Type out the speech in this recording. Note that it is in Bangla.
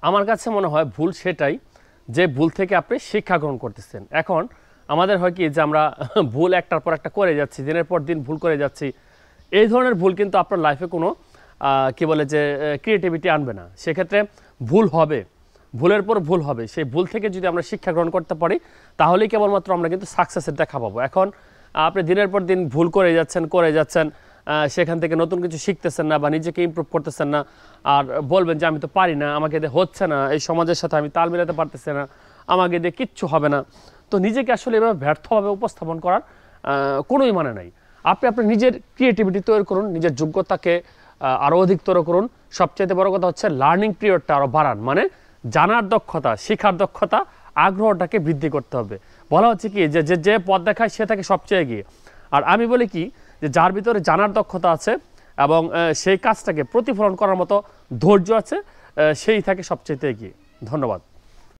আমার কাছে মনে হয় ভুল সেটাই যে ভুল থেকে আপনি শিক্ষা গ্রহণ করতেছেন। এখন আমাদের হয় কি যে আমরা ভুল একটার পর একটা করে যাচ্ছি, দিনের পর দিন ভুল করে যাচ্ছি। এই ধরনের ভুল কিন্তু আপনার লাইফে কোনো কি বলে যে ক্রিয়েটিভিটি আনবে না। সেক্ষেত্রে ভুল হবে, ভুলের পর ভুল হবে। সেই ভুল থেকে যদি আমরা শিক্ষা গ্রহণ করতে পারি তাহলেই কেবলমাত্র আমরা কিন্তু সাকসেসের দেখা পাবো। এখন আপনি দিনের পর দিন ভুল করে যাচ্ছেন, সেখান থেকে নতুন কিছু শিখতেছেন না বা নিজেকে ইমপ্রুভ করতেছেন না, আর বলবেন যে আমি তো পারি না, আমাকে দিয়ে হচ্ছে না, এই সমাজের সাথে আমি তাল মিলাতে পারতেছি না, আমাকে দিয়ে কিচ্ছু হবে না। তো নিজেকে আসলে এভাবে ব্যর্থভাবে উপস্থাপন করার কোনোই মানে নাই। আপনি আপনার নিজের ক্রিয়েটিভিটি তৈরি করুন, নিজের যোগ্যতাকে আরও অধিকতর করুন। সবচেয়ে বড় কথা হচ্ছে লার্নিং পিরিয়ডটা আরও বাড়ান, মানে জানার দক্ষতা, শেখার দক্ষতা, আগ্রহটাকে বৃদ্ধি করতে হবে। বলা হচ্ছে কি যে যে পথ দেখায় সে থাকে সবচেয়ে এগিয়ে। আর আমি বলি কি যে যার ভিতরে জানার দক্ষতা আছে এবং সেই কাজটাকে প্রতিফলন করার মতো ধৈর্য আছে, সেই থাকে সবচেয়ে এগিয়ে। ধন্যবাদ।